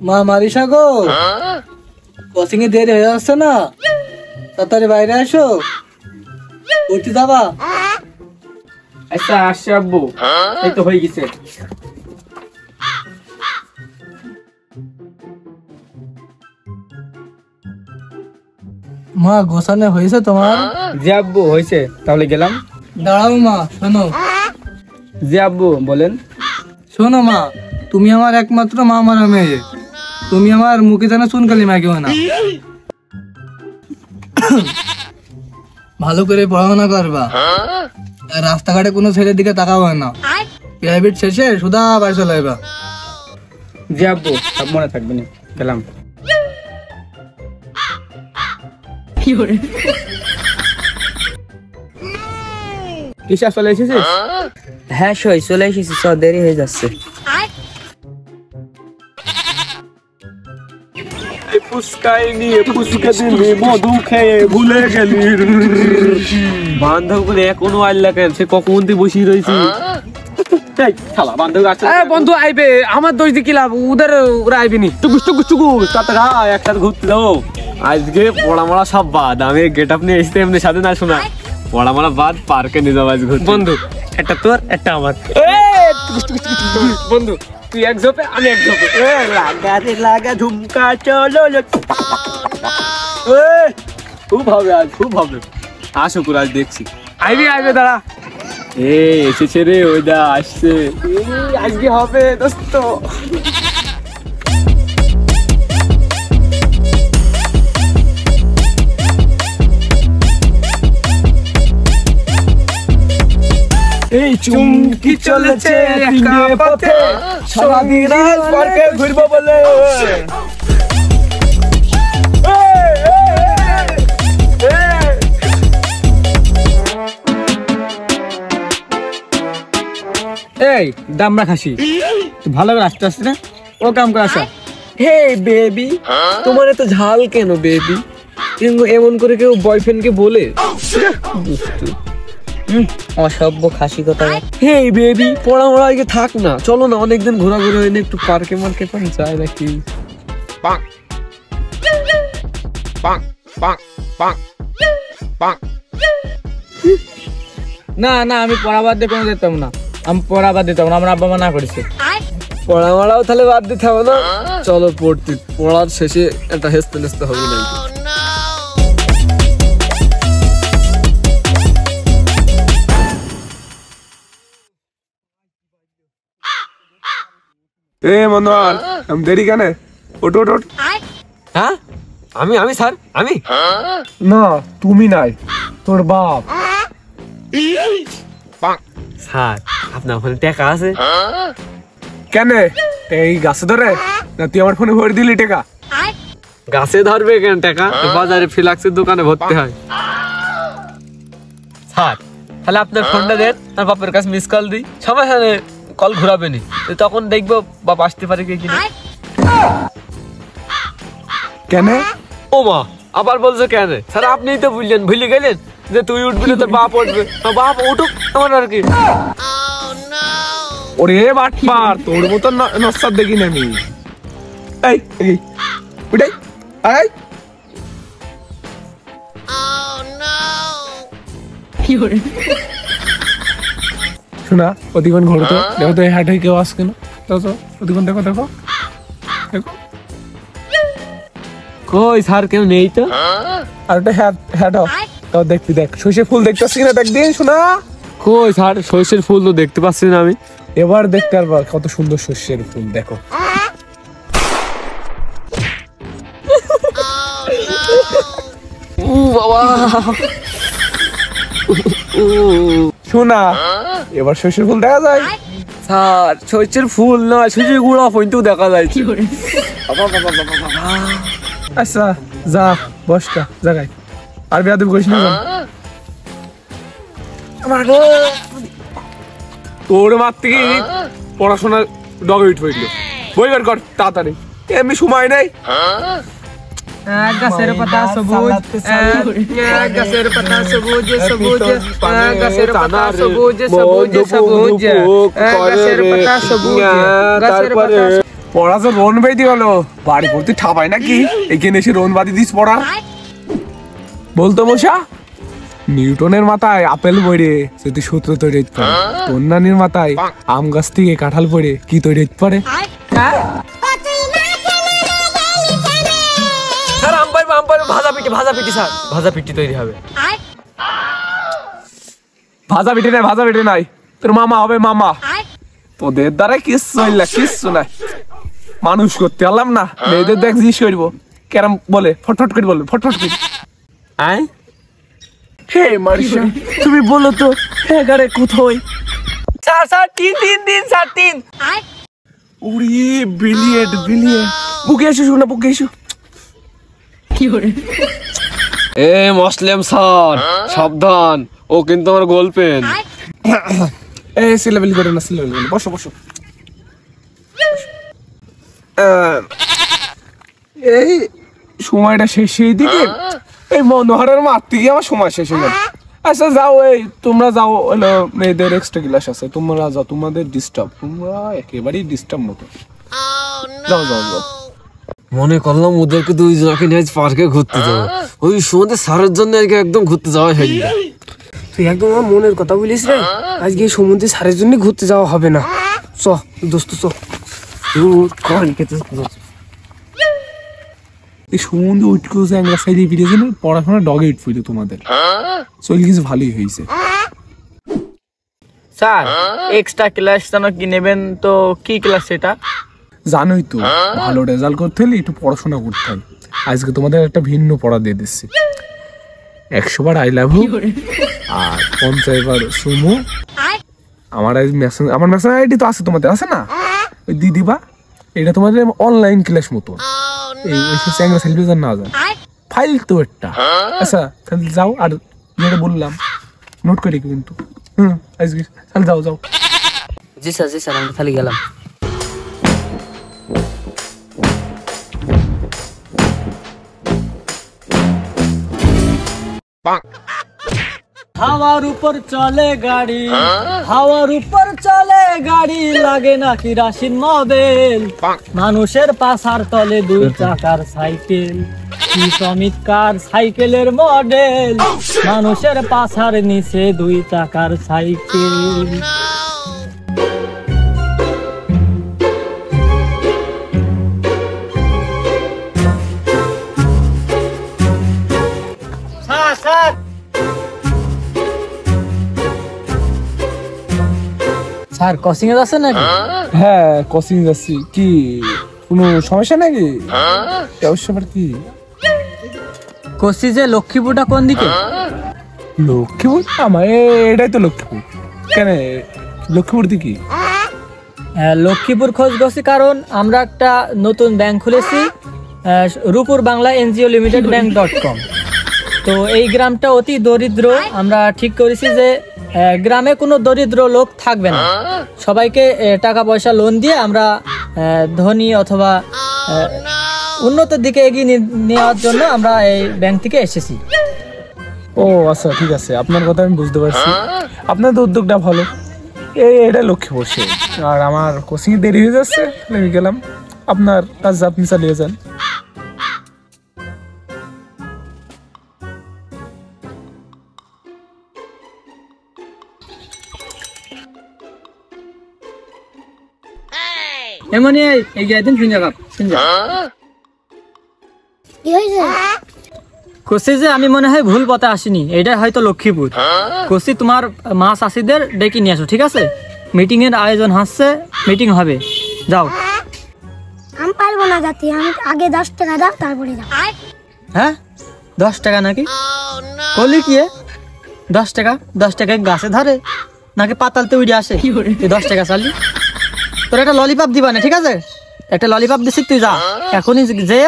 মা মারিসা গো, কোচিং এ দেরি হয়ে যাচ্ছে না, তাড়াতাড়ি বাইরে আসো, পড়তে যাবা? আচ্ছা আসছে আব্বু, এই তো হয়ে গেছে। মা গোছানো হয়েছে তোমার? জি আব্বু হয়েছে, তাহলে গেলাম। দাঁড়াও মা, শোনো। জি আব্বু বলেন। শোনো মা, তুমি আমার একমাত্র মা মারা মেয়ে, তুমি আমার মুখে যেন চুনকালি মাখিও না। ভালো করে পড়াশোনা করবা, আর রাস্তাঘাটে কোনো ছেলের দিকে তাকাবো না। প্রাইভেট শেষে সুদা বাড়ি চলে যাবা। জি আব্বু, সব মনে থাকবে না, গেলাম। কিসা চলে এসেছিস? হ্যাঁ সই চলে এসেছি, দেরি হয়ে যাচ্ছে। বান্ধব এখনো আইলা কেন? সে কখন তুই বসিয়ে রয়েছি। বন্ধু আইবে, আমার দোষ দিয়ে কি লাভ? ওরা আইবে নি। একসাথে ঘুরতে যাবো আজকে। পড়া মরা সব বাদ, আমি গেট আপ নিয়ে এসতে এমনি সাথে না শোনা। পড়া মরা বাদ, পার্কে নিয়ে যাবো আজ ঘুরতে। বন্ধু একটা তোর, একটা আমার। বন্ধু তুই এক ঝোপে, আমি এক ঝোপে। লাগা ঝুমকা চলো। খুব হবে আজ, খুব হবে। আসো আজ দেখছি। আইবে দাঁড়া। এসেছে রে, ওই দা আসছে। আজকে হবে দোস্ত। এই চুমকি চলেছে একা পথে, সারাদিন পার্কে ঘুরবো বলে। এই দামড়া খাসি, ভালো করে আসতে আসতে না, ও কাম করে আসা। হে বেবি, তোমার এত ঝাল কেন বেবি? এমন করে কেউ বয়ফ্রেন্ডকে বলে? অসভ্য খাসি কথা। হে বেবি, পড়া মরা আগে থাক না, চলো না অনেকদিন ঘোরাঘুরি হয়নি, একটু পার্কে মার্কে পান যায় নাকি? না না, আমি পড়া বাদ দিয়ে কোনো যেতাম না। আমি পড়া বাদ দিতাম না, আমার আব্বা মা না করেছে। পড়া মারাও তাহলে বাদ দিতে হবে না? চলো পড়তে, পড়ার শেষে একটা হেসতে নেসতে হবে না। এ মনোয়ার, আমি দেরি কেন? ওঠ ওঠ ওঠ। হ্যাঁ আমি স্যার, আমি না, তুমি নাই, তোর বাপ। স্যার আপনার ওখানে টাকা আছে? কেন? এই গাছে ধরে না? তুই আমার ফোনে ভরে দিলি টাকা? গাছে ধরবে কেন টাকা? বাজারে ফিলাক্সের দোকানে ভর্তি হয়। স্যার তাহলে আপনার ফোনটা দেন, আর বাপের কাছে মিস কল দিই, সমস্যা নেই, কল ঘুরাবে নি, তখন দেখবো বাপ আসতে পারে কি কিনা। কেন? ও মা, আবার বলছো কেন? স্যার আপনিই তো বুঝলেন, ভুলে গেলেন যে তুই উঠবি না, তোর বাপ উঠবে। বাপ উঠুক, আমার আর কি। ওরে বাটপার, তোর মতো নস্তার দেখি না আমি। এই উঠাই, আয়। শোনা, অধিকন ঘোর তো, দেখো তো এই হাটে কেউ আস কেন? অধিকন দেখো দেখো দেখো। কই স্যার কেউ নেই তো। আর একটা হ্যাট তাও দেখবি, দেখ সর্ষে ফুল দেখতেছি না? দেখ দিন শোনা। কই স্যার, সর্ষের ফুল তো দেখতে পাচ্ছি না আমি। এবার দেখতে পারবা কত সুন্দর সর্ষের ফুল, দেখো। বাবা শোনা, এবার সর্ষের ফুল দেখা যায়? স্যার সর্ষের ফুল না, সর্ষের গুঁড়া পর্যন্ত দেখা যায়। আচ্ছা যা, বসকা জায়গায়, আর বেয়াদবি করিস না। তোর মার থেকে পড়াশোনা ডগে উঠে পড়লো। বই বের কর তাড়াতাড়ি, এমনি সময় নেই। গাছের পাতা সবুজ গাছের পাতা সবুজ সবুজ গাছের পাতা সবুজ সবুজ সবুজ গাছের পাতা সবুজ গাছের পাতা। পড়া তো রোন বেঁধে গেল, বাড়ি পড়তে ঠাপাই নাকি? এখানে এসে রোন বাঁধি দিস পড়া। বলতো মশা, নিউটনের মাথায় আপেল পড়ে যদি সূত্র তৈরি হতে পারে, অন্যান্যের মাথায় আম গাছ থেকে কাঁঠাল পড়ে কি তৈরি হতে পারে? স্যার আম পারবো ভাজা পিটি স্যার, ভাজা পিটি তৈরি হবে। ভাজা পিঠে নাই, তোর মামা হবে মামা। তোদের দ্বারা কিচ্ছু নাই, মানুষ করতে পারলাম না। মেয়েদের দেখ জিজ্ঞেস করবো কেরম বলে, ফটফট করে বলবে, ফটফট করে। আয় হে মারিসা, তুমি বলো তো এগারে কোথায়? স্যার তিন স্যার 3। উড়ি ব্রিলিয়েন্ট। বুকে এসো শোনা, বুকে এসো। এ মুসলিম স্যার সাবধান, ও কিন্তু আমার গোলপেন। এ সিলেবেলি করে না, বসো। এই সময়টা শেষের দিকে, এই মনোহরের মারতে গিয়ে আমার সময় শেষ হয়ে গেল। আচ্ছা যাও, এই তোমরা যাও, হলো মেয়েদের এক্সট্রা ক্লাস আছে, তোমরা যাও, তোমাদের ডিস্টার্ব, তোমরা একেবারেই ডিস্টার্ব মতো। যাও। মনে করলাম ওদেরকে দুইজনকে নিয়ে পার্কে ঘুরতে যাবো, ওই সময় স্যারের জন্য একদম ঘুরতে যাওয়া হয়নি। তুই একদম আমার মনের কথা বলিস রে, আজকে সমুদ্রে সারের জন্য ঘুরতে যাওয়া হবে না। চ দোস্ত চ। এই সমুদ্রে উঠকে একটা সাইডে ফিরেছে না, পড়াশোনা ডগে উঠ ফিরে তোমাদের চলে কিছু ভালোই হয়েছে। স্যার এক্সট্রা ক্লাস যেন কি নেবেন, তো কি ক্লাস সেটা? জানোই তো, ভালো রেজাল্ট করতে হলে একটু পড়াশোনা করতে হয়। আজকে তোমাদের একটা ভিন্ন পড়া দিয়ে দিচ্ছি। 100 বার আই লাভ ইউ আর 50 বার সুমো। আমার মেসেঞ্জার আইডি তো আছে, তোমাদের আছে না? ওই দিদিবা, এটা তোমাদের অনলাইন ক্লাস মতো। এই চ্যাংরা সেলিব্রেশন না যায় ফাইল তো একটা। আচ্ছা তাহলে যাও, আর যেটা বললাম নোট করে রেখো কিন্তু। আজকে তাহলে যাও। জি স্যার আমি তাহলে গেলাম। হাওয়ার উপর চলে গাড়ি, লাগে না কিরাসিন মডেল। মানুষের পাছার তলে 2 চাকার সাইকেল, কি চমৎকার সাইকেলের মডেল। মানুষের পাছার নিচে 2 চাকার সাইকেল। স্যার কোচিং এ যাচ্ছেন নাকি? হ্যাঁ কোচিং যাচ্ছি। কি কোনো সমস্যা নাকি? সমস্যা কি? কোচি যে লক্ষ্মীপুরটা কোন দিকে? লক্ষ্মীপুর আমার এটাই তো লক্ষ্মীপুর। কেন লক্ষ্মীপুর দিকে? লক্ষ্মীপুর খোঁজ গেছি কারণ আমরা একটা নতুন ব্যাংক খুলেছি, রূপুর বাংলা NGO লিমিটেড bank.com। তো এই গ্রামটা অতি দরিদ্র। আমরা ঠিক করেছি যে গ্রামে কোনো দরিদ্র লোক থাকবে না, সবাইকে টাকা পয়সা লোন দিয়ে আমরা ধনী অথবা উন্নতির দিকে এগিয়ে নেওয়ার জন্য আমরা এই ব্যাংক থেকে এসেছি। ও আচ্ছা ঠিক আছে, আপনার কথা আমি বুঝতে পারছি। আপনার তো উদ্যোগটা ভালো। এটা লক্ষ্মীপুর সে, আর আমার কোচিং দেরি হয়ে যাচ্ছে, আমি গেলাম। আপনার কাজ আপনি চালিয়ে যান। এমনি এগিয়ে দিন শুনে কোচি যে আমি মনে হয় ভুল পথে আসিনি, এটা হয়তো লক্ষ্মীপুর। কোচি তোমার মা চাষিদের ডেকে নিয়ে আসো, ঠিক আছে? মিটিং এর আয়োজন হচ্ছে, মিটিং হবে, যাও। আমি পারবো না যাতে, আমি আগে 10 টাকা দাও তারপরে যাও। হ্যাঁ 10 টাকা নাকি? বলি কি 10 টাকা গাছে ধরে নাকি পাতালতে উড়ে আসে? 10 টাকা চালি তোর একটা ললিপপ দিবা না, ঠিক আছে? একটা ললিপপ দিচ্ছি, তুই যা এখনই যে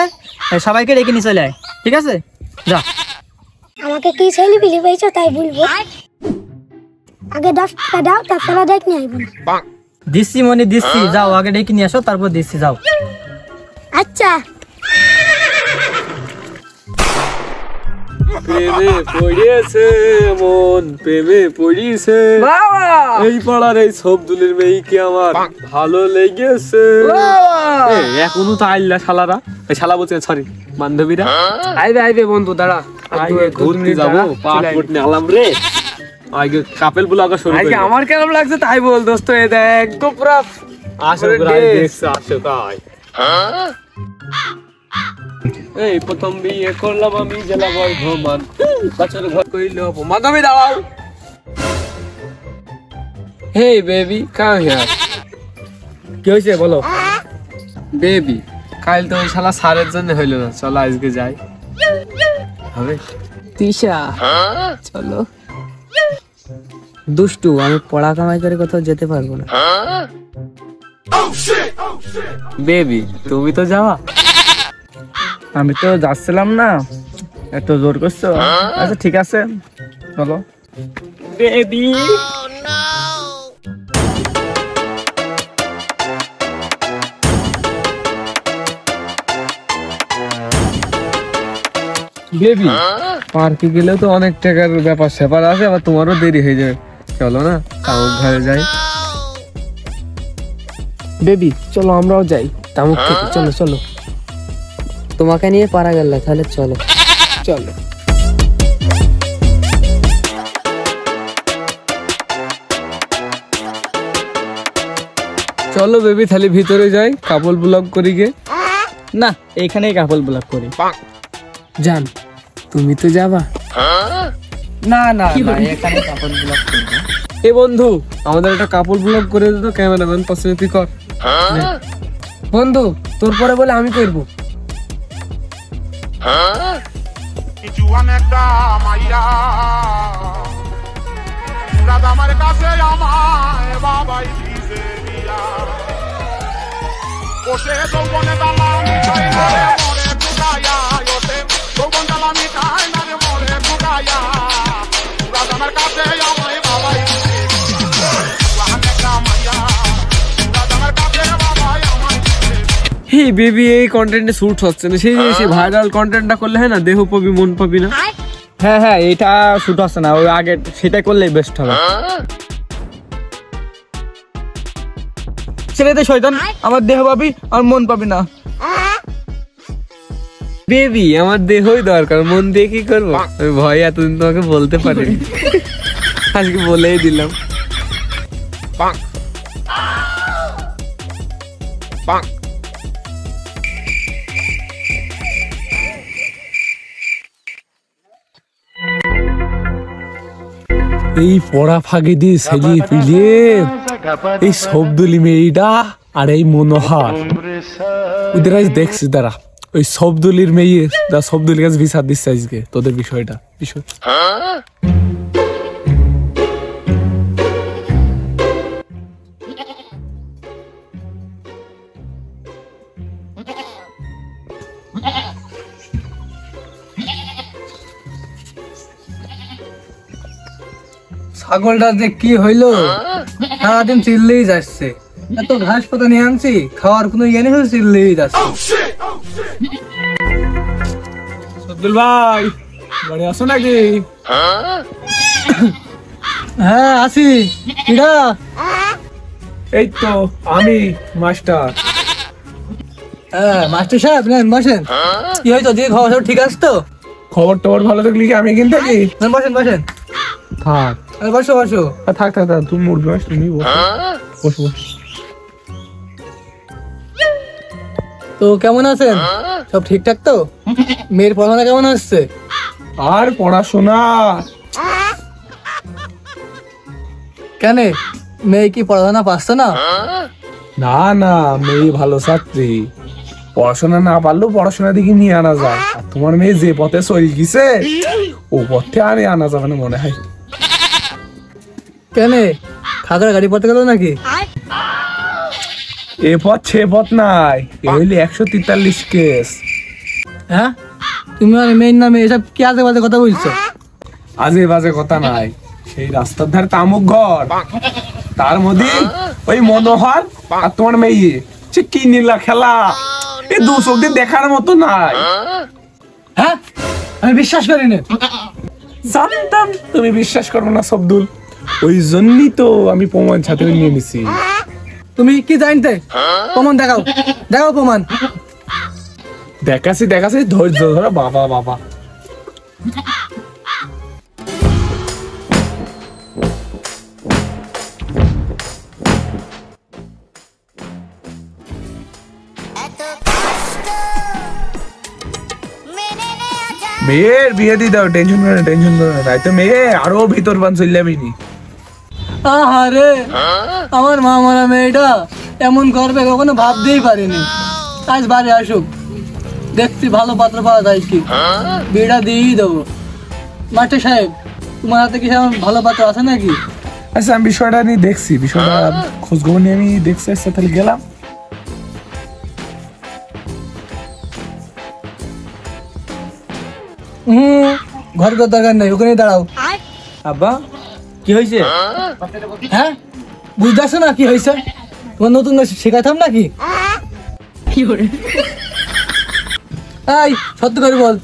সবাইকে ডেকে নিয়ে চলে আয়, ঠিক আছে? যা। আমাকে কি ছেলে বিলি পাইছো তাই বলবো, আগে 10 টাকা দাও তারপরে দেখ নিয়ে আইবো না। দিচ্ছি মনে দিচ্ছি, যাও আগে ডেকে নিয়ে আসো, তারপর দিচ্ছি, যাও। আচ্ছা প্রেমে পড়িয়েছে মন, প্রেমে পড়িয়েছে বাবা এই পাড়ার এই সবদুলের মেয়েকে আমার ভালো লেগেছে। এখনো তো আইলা শালারা, এই শালা বলছে সরি বান্ধবীরা। আইবে আইবে বন্ধু দাঁড়া, আগে ঘুরতে যাবো, পাসপোর্ট নিলাম রে। আগে কাপেল ব্লগা শুরু আজকে করি। আমার কেমন লাগছে তাই বল দোস্ত। এ দেখ তো পুরা আসো ভাই, দেখছো আসো তাই। এই প্রথম বিয়ে করলাম আমি জেলা বর্ধমান, বছর ঘর কইল মাধবী দাঁড়াও। হেই বেবি কাম হিয়ার। কি হয়েছে বলো? বেবি কাল তো ওই শালা সারের জন্য হইলো না, চলো আজকে যাই। হবে তিশা চলো। দুষ্টু, আমি পড়া কামাই করে কোথাও যেতে পারবো না। বেবি তুমি তো যাওয়া। আমি তো যাচ্ছিলাম না, এত জোর করছো। আচ্ছা ঠিক আছে চলো। বেবি বেবি পার্কে গেলেও তো অনেক টাকার ব্যাপার স্যাপার আছে, আবার তোমারও দেরি হয়ে যাবে। চলো না তাও ঘরে যাই। বেবি চলো আমরাও যাই তামুক খেতে, চলো চলো। তোমাকে নিয়ে পারা গেল, তাহলে চলো। চলো চলো বেবি তাহলে ভিতরে যাই, কাপল ব্লগ করি গে। না, এইখানেই কাপল ব্লক করি। জান তুমি তো যাবা? না না না, এখানে কাপল ব্লক করবো। এ বন্ধু আমাদের একটা কাপল ব্লগ করে দিত, ক্যামেরাম্যান পছন্দ তুই কর। বন্ধু তোর পরে বলে আমি করবো। কিছু অনেকটা মাইয়া রাত আমার কাছে আমায় বাবাই দিছে দিয়া বসে যৌবনে দালামি খাই না রে মরে ফুটাইয়া ওতে যৌবন দালামি খাই না রে মরে ফুটাইয়া রাত আমার কাছে আমায় বাবাই দিছে দিয়া অনেকটা মাইয়া রাত আমার কাছে বাবাই আমায় দিছে। হে বেবি এই কন্টেন্টে শুট হচ্ছে না, সেই ভাইরাল কন্টেন্টটা করলে হয় না, দেহ পাবি মন পাবি না। হ্যাঁ হ্যাঁ, এটা শুট হচ্ছে না, ওই আগে সেটা করলেই বেস্ট হবে। ছেলেতে শয়তান, আমার দেহ পাবি আর মন পাবি না। বেবি আমার দেহই দরকার, মন দিয়ে কি করবো? আমি ভয় এতদিন তোমাকে বলতে পারিনি, আজকে বলেই দিলাম। এই পড়া ফাঁকে দিয়ে ছেলে পিলে এই শব্দলি মেয়েটা আর এই মনোহর ওদের আজ দেখছি তারা ওই শব্দলির মেয়ে শব্দলির কাছে বিচার দিচ্ছে আজকে তোদের বিষয়টা বিষয়। ছাগলটা যে কি হইলো, সারাদিন চিল্লেই যাচ্ছে। এত ঘাস পাতা নিয়ে আনছি, খাওয়ার কোনো ইয়ে নেই, চিল্লেই যাচ্ছে। শব্দুল ভাই বাড়ি আসো নাকি? হ্যাঁ আসি। কিডা? এই তো আমি মাস্টার। হ্যাঁ মাস্টার সাহেব, নেন বসেন। কি হয়তো যে খাওয়া সব ঠিক আছে তো? খবর টবর ভালো থাকলে কি আমি এখান থাকি? নেন বসেন বসেন। থাক আরে বসো বসো। থাক থাক থাক তুমি মুরগি মাস তুমি বসো বসো। তো কেমন আছেন? সব ঠিকঠাক তো? মেয়ের পড়াশোনা কেমন হচ্ছে? আর পড়াশোনা কেন, মেয়ে কি পড়াশোনা পাচ্ছে না? না না মেয়ে ভালো ছাত্রী, পড়াশোনা না পারলেও পড়াশোনা দিকে নিয়ে আনা যায়। আর তোমার মেয়ে যে পথে চলে গেছে ও পথে আনে আনা যাবে না মনে হয়। কেন, খাগড়া গাড়ি পড়তে গেল নাকি? এ পথ সে পথ নাই, এ হইলে 143 কেস। হ্যাঁ তুমি আর মেয়ের নামে এসব কি আজে বাজে কথা বলছো? আজে বাজে কথা নাই, সেই রাস্তার ধারে তামুক ঘর, তার মধ্যে ওই মনোহর আর তোমার মেয়ে সে কি নীলা খেলা, এ দু চোখ দিয়ে দেখার মতো নাই। হ্যাঁ আমি বিশ্বাস করি না। জানতাম তুমি বিশ্বাস করবে না শব্দুল, ওই জন্যই তো আমি প্রমাণ সাথে নিয়ে নিছি। তুমি কি জানতে? প্রমাণ দেখাও, দেখাও প্রমাণ। দেখাছি ধৈর্য ধরো বাবা বাবা। বিয়ে দিয়ে দাও, টেনশন করে না, তাই তো মেয়ে আরো ভিতর বান চলে যাবি নি। আহারে, আমার মা মারা মেয়েটা এমন করবে কখনো ভাবতেই পারিনি। আজ বাড়ি আসুক, দেখছি ভালো পাত্র পাওয়া যায় কি, বিয়েটা দিয়েই দেবো। মাস্টার সাহেব, তোমার হাতে কি এমন ভালো পাত্র আছে নাকি? আচ্ছা আমি বিষয়টা নিয়ে দেখছি, বিষয়টা খোঁজ খবর নিয়ে আমি দেখছি। আচ্ছা তাহলে গেলাম। ঘর করার দরকার নেই, ওখানে দাঁড়াও। আব্বা কি হয়েছে? হ্যাঁ, বুঝতে পারছো না কি হয়েছে? তোমার নতুন শেখাতাম নাকি? এই সত্য করে বল,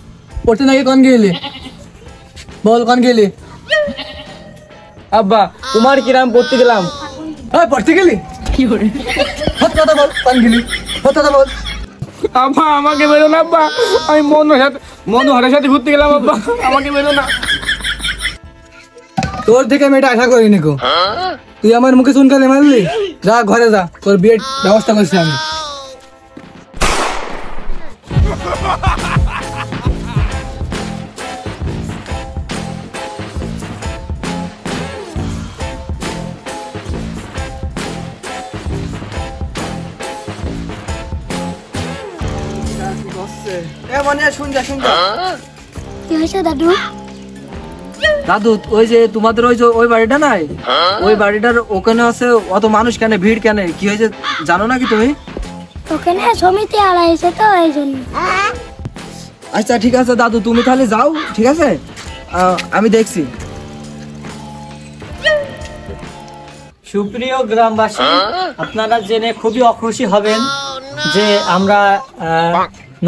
পড়তে নাকি কন গেলি? বল কন গেলি? আব্বা তোমার কিরাম পড়তে গেলাম। পড়তে গেলি? সত্য কথা বল, কন গেলি? সত্য কথা বল। আব্বা আমাকে বেরো না আব্বা, আমি মনোহরের সাথে ঘুরতে গেলাম আব্বা, আমাকে বেরো না। তোর থেকে আমি এটা আশা করিনি গো। তুই আমার মুখে চুনকালি মারলি, যা ঘরে যা, তোর বিয়ের ব্যবস্থা করছি আমি। কি হয়েছে দাদু? দাদু ওই যে তোমাদের ওই বাড়িটা নাই, ওই বাড়িটার ওখানে আছে অত মানুষ কেন, ভিড় কেন, কি হয়েছে জানো নাকি তুমি? ওখানে সমিতি আড়াইছে তো এই জন্য। আচ্ছা ঠিক আছে দাদু, তুমি তাহলে যাও, ঠিক আছে, আমি দেখছি। সুপ্রিয় গ্রামবাসী, আপনারা জেনে খুবই অখুশি হবেন যে আমরা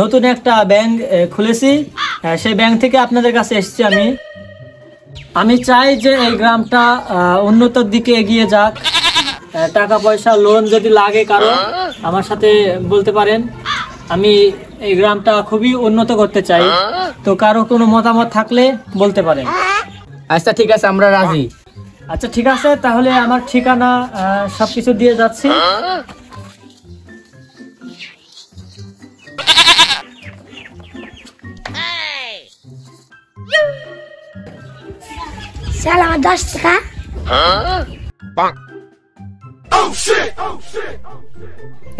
নতুন একটা ব্যাংক খুলেছি। সেই ব্যাংক থেকে আপনাদের কাছে এসেছি। আমি চাই যে এই গ্রামটা উন্নতির দিকে এগিয়ে যাক। টাকা পয়সা লোন যদি লাগে কারো, আমার সাথে বলতে পারেন। আমি এই গ্রামটা খুবই উন্নত করতে চাই, তো কারো কোনো মতামত থাকলে বলতে পারেন। আচ্ছা ঠিক আছে, আমরা রাজি। আচ্ছা ঠিক আছে, তাহলে আমার ঠিকানা সবকিছু দিয়ে যাচ্ছি। চল আমার 10 টাকা।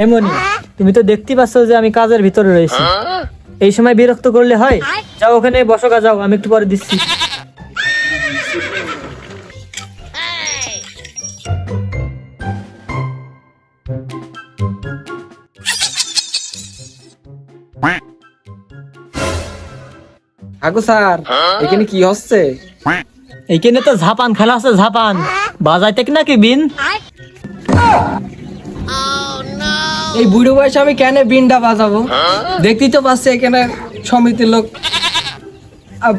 এমনি তুমি তো দেখতে পাচ্ছ যে আমি কাজের ভিতরে রয়েছি, এই সময় বিরক্ত করলে হয়? যাও ওখানে বসো, যাও, আমি একটু পরে দিচ্ছি। আগো স্যার, এখানে কি হচ্ছে? এইখানে তো ঝাপান খেলা আছে, ঝাপান বাজাইতে নাকি বিন? এই বুড়ো বয়সে আমি কেন বিনটা বাজাবো? দেখতেই তো পাচ্ছি এখানে সমিতির লোক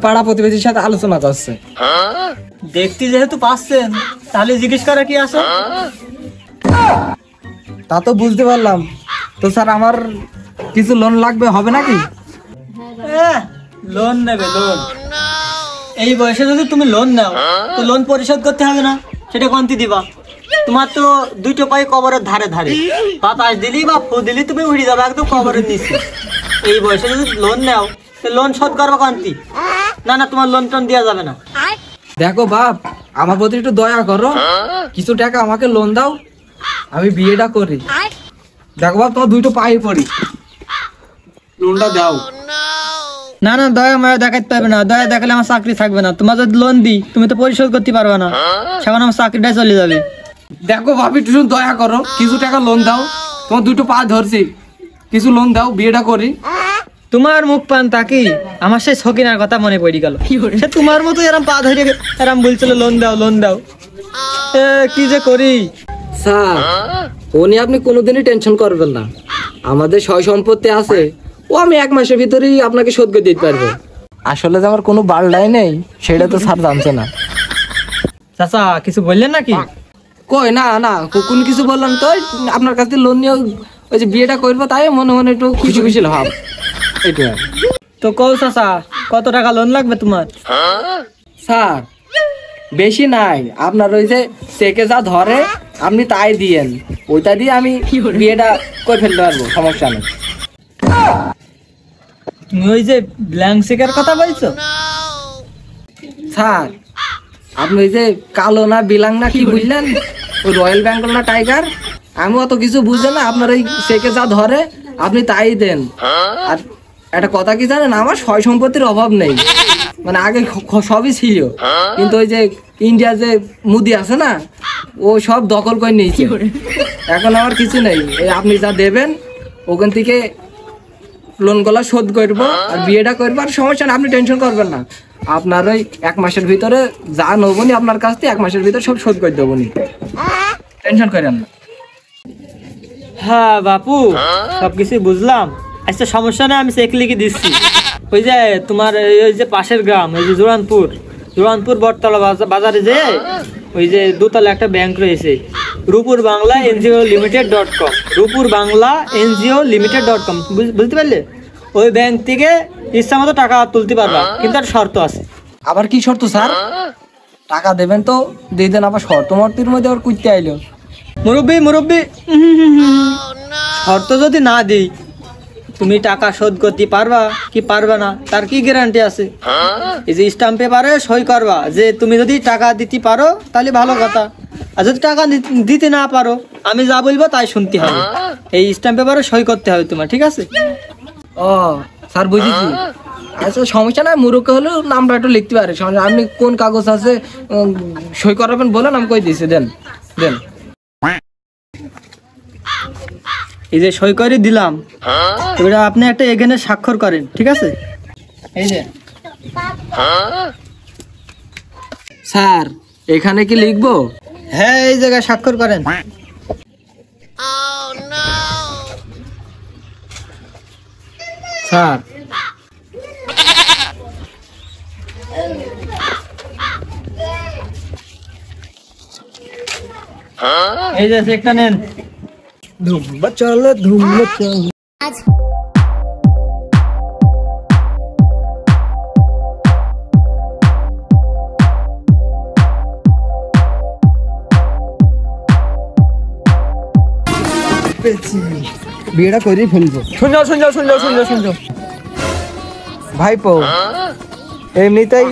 পাড়া প্রতিবেশীর সাথে আলোচনা করছে। দেখতে যেহেতু পাচ্ছেন, তাহলে জিজ্ঞেস করা কি আছে? তা তো বুঝতে পারলাম। তো স্যার আমার কিছু লোন লাগবে, হবে নাকি? লোন নেবে? লোন এই বয়সে যদি তুমি লোন নাও, তো লোন পরিশোধ করতে হবে না? সেটা কোনটি দিবা? তোমার তো দুটো পায়ে কবরের ধারে ধারে, বাতাস দিলি বা ফু দিলি তুমি উড়ে যাবে একদম কবরের নিচে। এই বয়সে যদি লোন নাও, তো লোন শোধ করবা কোনটি? না না, তোমার লোন টোন দেওয়া যাবে না। দেখো বাপ, আমার প্রতি একটু দয়া করো, কিছু টাকা আমাকে লোন দাও, আমি বিয়েটা করি। দেখো বাপ, তোমার দুটো পায়ে পড়ি, লোনটা দাও। না না, দয়া মায়া দেখাতে পারবে না। দয়া দেখালে আমার চাকরি থাকবে না। তোমার যদি লোন দিই, তুমি তো পরিশোধ করতে পারবে না, সেখানে আমার চাকরিটাই চলে যাবে। দেখো ভাবি, একটু দয়া করো, কিছু টাকা লোন দাও, তোমার দুটো পা ধরছি, কিছু লোন দাও, বিয়েটা করি। তোমার মুখ পান তাকি আমার সেই সকিনার কথা মনে পড়ে গেল। সে তোমার মতো এরম পা ধরে এরম বলছিল লোন দাও লোন দাও। কি যে করি স্যার, ও নিয়ে আপনি কোনোদিনই টেনশন করবেন না। আমাদের সয় সম্পত্তি আছে, ও আমি 1 মাসের ভিতরেই আপনাকে শোধ করে দিতে পারবো। আসলে যে আমার কোনো বালডাই নেই সেটা তো স্যার জানছে না। চাচা কিছু বললেন নাকি? কই না না কোন কিছু বললাম তো, আপনার কাছ থেকে লোন নিয়ে ওই যে বিয়েটা করবো তাই মনে মনে একটু খুশি খুশি ভাব এইটা। তো কও চাচা কত টাকা লোন লাগবে তোমার? স্যার বেশি নাই, আপনার ওই যে চেকে যা ধরে আপনি তাই দিয়েন, ওইটা দিয়ে আমি বিয়েটা করে ফেলতে পারবো, সমস্যা নেই। তুমি ওই যে ব্ল্যাঙ্ক চেকের কথা বলছো? স্যার আপনি ওই যে কালো না বিলাং না কি বুঝলেন, ওই রয়্যাল বেঙ্গল না টাইগার, আমি অত কিছু বুঝে না, আপনার ওই চেকে যা ধরে আপনি তাই দেন। আর একটা কথা কি জানেন, আমার সয় সম্পত্তির অভাব নেই, মানে আগে সবই ছিল, কিন্তু ওই যে ইন্ডিয়া যে মুদি আছে না ও সব দখল করে নিয়েছে, এখন আমার কিছু নেই। এই আপনি যা দেবেন ওখান থেকে লোন গুলা শোধ করবো আর বিয়েটা করবো, আর সমস্যা না, আপনি টেনশন করবেন না। আপনার ওই 1 মাসের ভিতরে যা নেবনি আপনার কাছ থেকে 1 মাসের ভিতরে সব শোধ করে দেবনি, টেনশন করেন না। হ্যাঁ বাপু সবকিছু বুঝলাম। আচ্ছা সমস্যা নেই, আমি চেক লিখে দিচ্ছি। ওই যে তোমার ওই যে পাশের গ্রাম ওই যে জোরানপুর বটতলা বাজারে যে ওই যে দোতলা একটা ব্যাংক রয়েছে, রূপুর বাংলা এনজিও লিমিটেড.com, রূপুর বাংলা এনজিও লিমিটেড.com, বুঝতে পারলে? ওই ব্যাংক থেকে ইচ্ছা মতো টাকা তুলতে পারবা, কিন্তু আর শর্ত আছে। আবার কি শর্ত স্যার? টাকা দেবেন তো দিয়ে দেন, আবার শর্ত মর্তির মধ্যে আবার কুইতে আইলো। মুরব্বি শর্ত যদি না দিই তুমি টাকা শোধ করতে পারবা কি পারবা না তার কি গ্যারান্টি আছে? এই যে স্ট্যাম্প পেপারে সই করবা যে তুমি যদি টাকা দিতে পারো তাহলে ভালো কথা, আর যদি টাকা দিতে না পারো আমি যা বলবো তাই শুনতে হবে, এই স্ট্যাম্প পেপারে সই করতে হবে তোমার, ঠিক আছে? ও স্যার বুঝেছি। আচ্ছা সমস্যা নাই, মুরুকে হলেও নামটা একটু লিখতে পারে, আপনি কোন কাগজ আছে সই করাবেন বলেন, আমি কই দিয়েছি, দেন। এই যে সই করে দিলাম, এবারে আপনি একটা এখানে স্বাক্ষর করেন, ঠিক আছে? এই যে স্যার এখানে কি লিখবো? হ্যাঁ এই জায়গায় স্বাক্ষর করেন। স্যার এই যে চেকটা নেন। ধুম্বা চল ধুম্বা চল। বিয়েটা করেই ফেলবো। শুনছো ভাইপো, এমনিতেই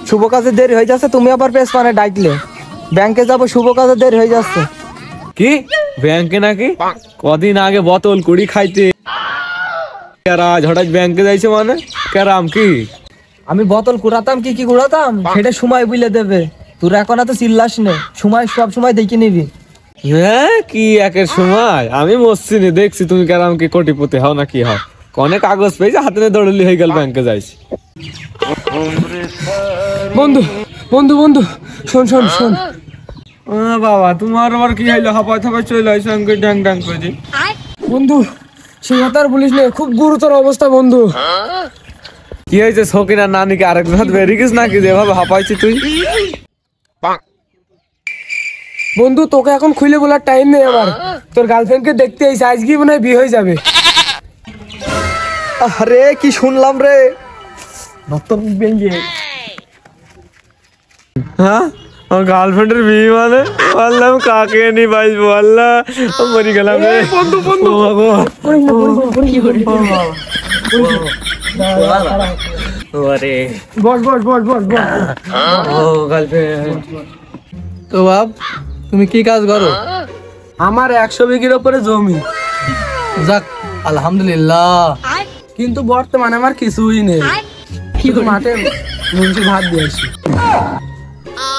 শুভ কাজে দেরি হয়ে যাচ্ছে, তুমি আবার পেস পানে ডাকলে, ব্যাংকে যাবো, শুভ কাজে দেরি হয়ে যাচ্ছে। কি ব্যাংকে নাকি? কদিন আগে বোতল কুড়ি খাইতে আজ হঠাৎ ব্যাংকে যাইছে মানে কেরাম কি? আমি বোতল কুড়াতাম কি কুড়াতাম সেটা সময় বুঝলে দেবে, তোর এখন এত চিল্লাস নে, সময় সব সময় দেখে নিবি। হ্যাঁ কি একের সময় আমি মসজিদে দেখছি তুমি কেরাম কি কোটিপতি হও না কি হও, কনে কাগজ পেয়েছে হাতে নিয়ে দৌড়লি হয়ে গেল ব্যাংকে যাইছি। বন্ধু বন্ধু বন্ধু শোন শোন শোন, বাবা তোমার আবার কি হইলো? হাপায় থাপায় চলে আসো আমাকে ড্যাং ড্যাং করে। বন্ধু সে কথা আর বলিস না, খুব গুরুতর অবস্থা বন্ধু। কি হয়েছে? সকিনা নানিকে আরেক হাত বেরিয়ে গেছ নাকি যেভাবে হাঁপাইছি তুই? বন্ধু তোকে এখন খুলে বলার টাইম নেই আমার, তোর গার্লফ্রেন্ডকে দেখতে এসে আজকে মনে হয় বিয়ে হয়ে যাবে। আরে কি শুনলাম রে, নতুন বেঙ্গে। হ্যাঁ আমার গার্লফ্রেন্ডের বিয়ে মানে বললাম কাকে নি বাঁচবো, আল্লাহ মরি গেলাম রে বন্ধু বন্ধু। বস বস বস বস বস। তো বাপ তুমি কি কাজ করো? আমার 100 বিঘির উপরে জমি, যাক আলহামদুলিল্লাহ, কিন্তু বর্তমানে আমার কিছুই নেই, শুধু মাঠে মুন্সি ভাত দিয়েছি।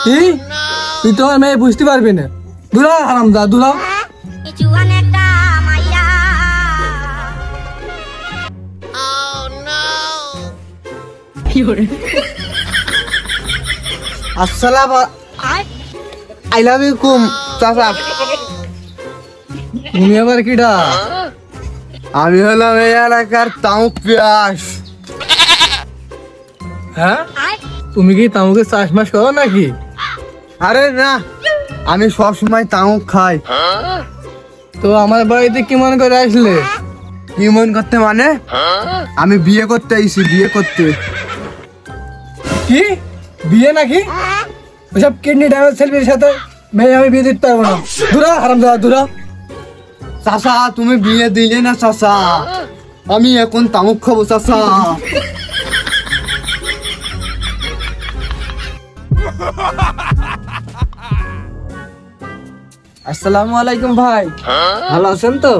কি তুই তো মেয়ে বুঝতে পারবি না, দুলা হারাম যা দুলা। আসসালাম আলাইকুম চাচা। তুমি আবার কিডা? আমি হলাম এই এলাকার তাও পিয়াস। হ্যাঁ, তুমি কি তামুকের চাষবাস করো নাকি? আরে না, আমি সব সময় তামুক খাই। তো আমার বাড়িতে কি মনে করে আসলে? কি মন করতে মানে? আমি বিয়ে করতে আইছি, বিয়ে করতে। কি বিয়ে নাকি? ওসব কিডনি ড্যামেজ ছেলের সাথে মেয়ে আমি বিয়ে দিতে পারবো না। দূরা হারাম দাদা, দূরা। চাচা তুমি বিয়ে দিলে না চাচা, আমি এখন তামুক খাবো চাচা। আসসালামু আলাইকুম ভাই, ভালো আছেন তো?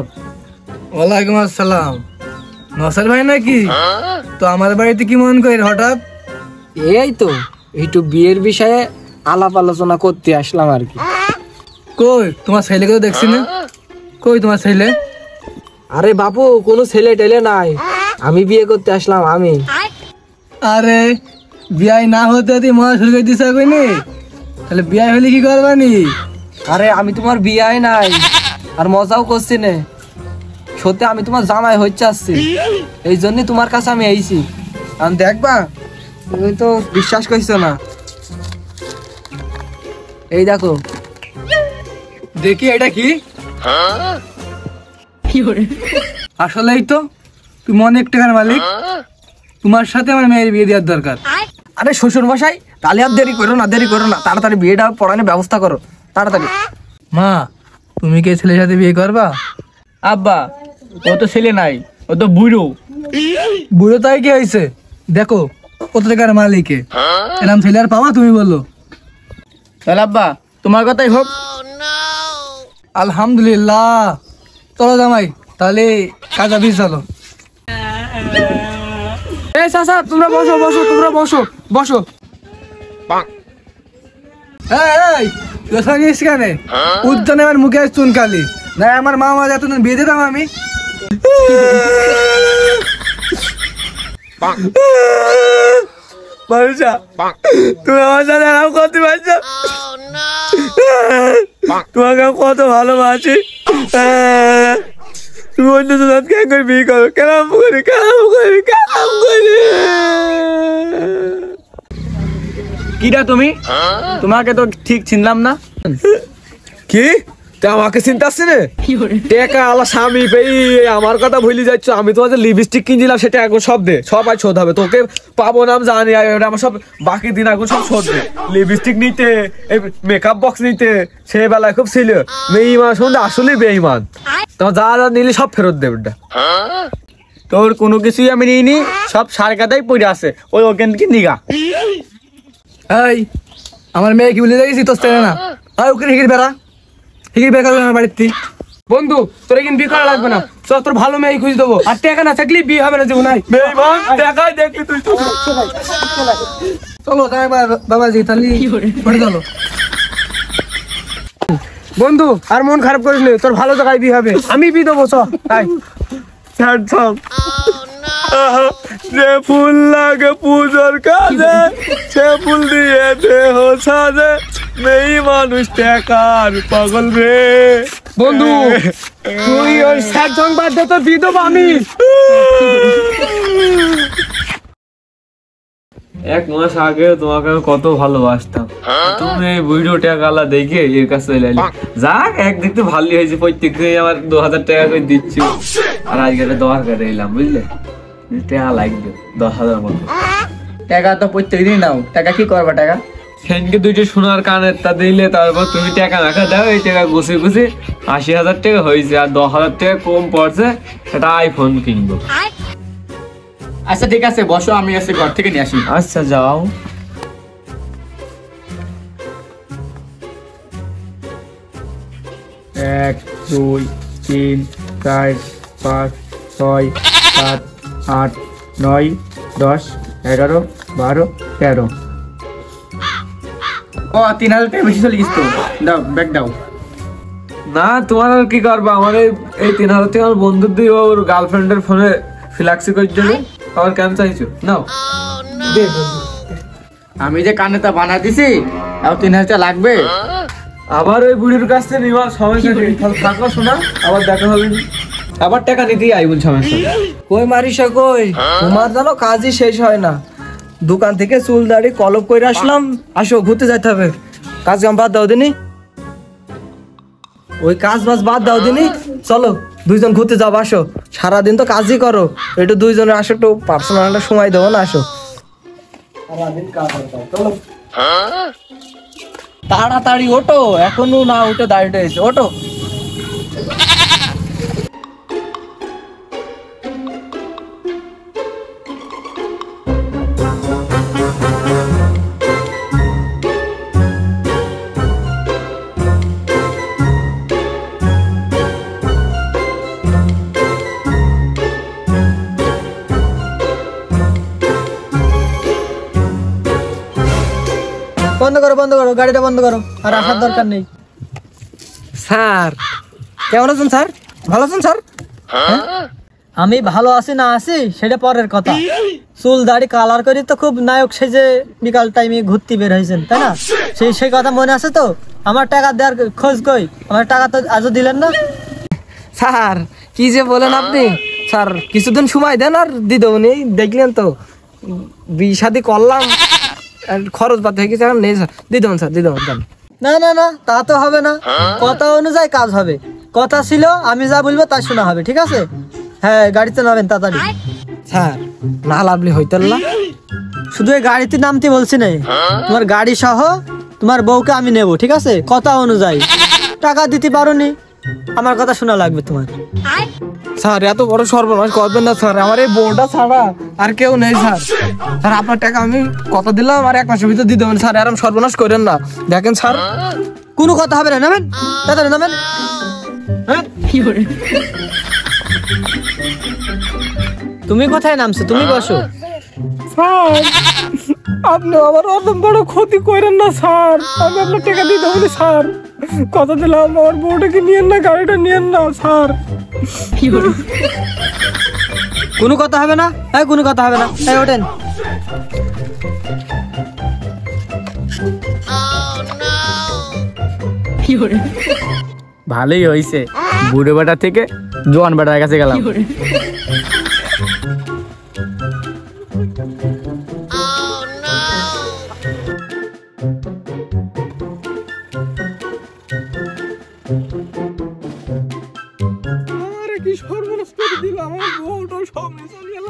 ওয়ালাইকুম আসসালাম। নসর ভাই নাকি? তো আমার বাড়িতে কি মন করে হঠাৎ? এই তো একটু বিয়ের বিষয়ে আলাপ আলোচনা করতে আসলাম আর কি। কই তোমার ছেলেকে তো দেখছি না। কই তোমার ছেলে? আরে বাপু, কোনো ছেলে টেলে নাই, আমি বিয়ে করতে আসলাম আমি। আরে বিয়ে না হতে তুই মজা শুরু করে দিস কইনি, তাহলে বিয়ে হলে কি করবানি? আরে আমি তোমার বিয়ে নাই আর মজাও করছি না, সত্যি আমি তোমার জামাই হচ্ছে আসছি, এই জন্য তোমার কাছে আমি আইছি। আর দেখবা, তুমি তো বিশ্বাস করছো না, এই দেখো। দেখি এটা কি? আসলেই তো তুমি অনেক টাকার মালিক, তোমার সাথে আমার মেয়ের বিয়ে দেওয়ার দরকার। আরে শ্বশুর মশাই, তাহলে আর দেরি করো না, দেরি করো না, তাড়াতাড়ি বিয়েটা পড়ানোর ব্যবস্থা করো তাড়াতাড়ি। মা, তুমি কি ছেলের সাথে বিয়ে করবা? আব্বা, ও তো ছেলে নাই, ও তো বুড়ো। বুড়ো তাই কি হয়েছে? দেখো কত টাকার মালিকে, এরকম ছেলে আর পাওয়া তুমি বলো? তাহলে আব্বা তোমার কথাই হোক। আলহামদুলিল্লাহ। চলো জামাই, তাহলে কাজ অফিস চলো। এই চাচা, তোমরা বসো বসো, তোমরা বসো বসো। এই রসানিস কেনে উদ্যানে আমার মুখে চুনকালি না? আমার মা মা এতদিন বিয়ে দিতাম আমি। মানুষা, তুমি আমার সাথে এরকম করতে পারছো? তোমাকে আমি কত ভালোবাসি। তুমি অন্য জনের কেন করে বিয়ে করো? কেন করি, কেন করি, কেন করি? কিরা তুমি? তোমাকে তো ঠিক চিনলাম না। কি তা আমাকে চিন্তা আসছে না? টেকা আলা স্বামী পেয়ে আমার কথা ভুলে যাচ্ছ। আমি তোমার যে লিপস্টিক কিনছিলাম সেটা এখন সব দে, সব আজ শোধ হবে। তোকে পাবো না আমি জানি, আমার সব বাকি দিন এখন সব শোধ দে। লিপস্টিক নিতে, এই মেকআপ বক্স নিতে সেই বেলায় খুব ছিল। বেঈমান শুনতে আসলেই বেঈমান। তোমার যা যা নিলে সব ফেরত দেবে। তোর কোনো কিছুই আমি নিইনি, সব সার কাদাই পড়ে আছে, ওই ওখান থেকে নিগা। এই আমার মেয়ে কি বলে দেখেছি তোর ছেলে না? ওকে হিগির বেড়া, হিগির বেড়া আমার বাড়িতে। বন্ধু, তোর কিন্তু বিয়ে করা লাগবে না, চল তোর ভালো মেয়ে খুঁজে দেবো। আর টাকা না থাকলে বিয়ে হবে না জীবন। বেঈমান দেখাই দেখলি তুই তো। চলো জামাই বাবাজি, তাহলে পড়ে চলো। বন্ধু আর মন খারাপ করিস না, তোর ভালো জায়গায় বিয়ে হবে, আমি বিয়ে দেবো। চল যে ফুল লাগে পুজোর কাজে, সে ফুল দিয়ে দেহ সাজে, মেয়ে মানুষ টাকার পাগল রে। বন্ধু, তুই ওই স্যার সং বাদ দে, তোর বিয়ে দেবো আমি। এক মাস আগে তোমাকে আমি কত ভালোবাসতাম, তুমি এই ভিডিওটা গালা দেখে এর কাছে চলে এলি। যাক, একদিক তো ভালোই হয়েছে, প্রত্যেক দিন আমার 2000 টাকা করে দিচ্ছি। আর আজকে দরকার এলাম, বুঝলে? টাকা লাগবে 10,000 মতো। টাকা তো প্রত্যেকদিনই নাও, টাকা কি করবা? টাকা সেনকে দুইটা সোনার কানের তা দিলে, তারপর তুমি টাকা রাখা দাও, এই টাকা গুছে গুছে 80,000 টাকা হয়েছে। আর 10,000 টাকা কম পড়ছে, একটা আইফোন কিনবো। আচ্ছা ঠিক আছে, বসো, আমি আজকে ঘর থেকে নিয়ে আসি। আচ্ছা যাও। 1 2 3 4 5 6 7 8 9 10 11 12 13। ও 3,000 টাকা বেশি চলে গেছে তো, দাও ব্যাগ দাও। না, তোমার আর কি করবা? আমার এই 3,000 টাকা আমার বন্ধুর দিয়ে ওর গার্লফ্রেন্ডের ফোনে ফ্ল্যাক্সি করে দেবে। আবার কেন চাইছো? নাও। আমি যে কানেটা বানা দিছি, আর 3,000 টাকা লাগবে। আবার ওই বুড়ির কাছ থেকে নিবার সমস্যা নেই, থাকো শোনা, আবার দেখা হবে। আবার টাকা নিতেই আইবুন সমস্যা। কই মারিসা কই, তোমার জানো কাজই শেষ হয় না। দোকান থেকে চুল দাড়ি কলপ করে আসলাম, আসো ঘুরতে যাইতে হবে। কাজ কাম বাদ দাও দিনি, ওই কাজ বাজ বাদ দাও দিনি, চলো দুইজন ঘুরতে যাবো। আসো, সারাদিন তো কাজই করো, একটু দুইজনে আসো, একটু পার্সোনাল একটা সময় দেবো না। আসো, সারাদিন কাজ করো, চলো তাড়াতাড়ি ওঠো, এখনো না উঠে দাঁড়িয়ে এসে ওঠো। বন্ধ করো, বন্ধ করো, গাড়িটা বন্ধ করো, আর আসার দরকার নেই। স্যার কেমন আছেন স্যার? ভালো আছেন স্যার? আমি ভালো আছি না আছি সেটা পরের কথা। চুল দাড়ি কালার করে তো খুব নায়ক সেজে বিকাল টাইমে ঘুরতে বের হয়েছেন, তাই না? সেই কথা মনে আছে তো? আমার টাকা দেওয়ার খোঁজ কই? আমার টাকা তো আজও দিলেন না। স্যার কি যে বলেন আপনি, স্যার কিছুদিন সময় দেন আর দিয়ে দেবো। নেই দেখলেন তো বিয়ে শাদি করলাম, আর খরচ পাতি হয়ে গেছে, এখন নেই স্যার, দিয়ে দেবেন স্যার, দিয়ে দেবেন। না না না, তা তো হবে না। কথা অনুযায়ী কাজ হবে। কথা ছিল আমি যা বলবো তা শোনা হবে, ঠিক আছে? হ্যাঁ, গাড়িতে নামেন তাড়াতাড়ি। স্যার না লাভলি হইতেন না? শুধু এই গাড়িতে নামতে বলছি না, তোমার গাড়ি সহ তোমার বউকে আমি নেব, ঠিক আছে? কথা অনুযায়ী। টাকা দিতে পারোনি, আমার কথা শোনা লাগবে তোমার। স্যার এত বড় সর্বনাশ করবেন না স্যার, আমার এই বউটা ছাড়া আর কেউ নেই স্যার। স্যার আপনার টাকা আমি কথা দিলাম, আর 1 মাসের ভিতর দিয়ে দেবেন স্যার, এরকম সর্বনাশ করেন না। দেখেন স্যার, কোনো কথা হবে না, নামেন তাড়াতাড়ি নামেন। হ্যাঁ, তুমি কোথায় নামছো? তুমি বসো। স্যার আপনি আমার অত বড় ক্ষতি করেন না স্যার, আমি আপনার টাকা দিতে হবে স্যার, কথা দিলাম। আমার বউটাকে নিয়েন না, গাড়িটা নিয়েন না স্যার। কোনো কথা হবে না, হ্যাঁ কোনো কথা হবে না। এই ওঠেন। ভালোই হয়েছে, বুড়ো বেটা থেকে জোয়ান বেটার কাছে গেলাম। আরে কি সর্বনাশ করে দিলাম, আমার বউটা সামনে চলে গেল।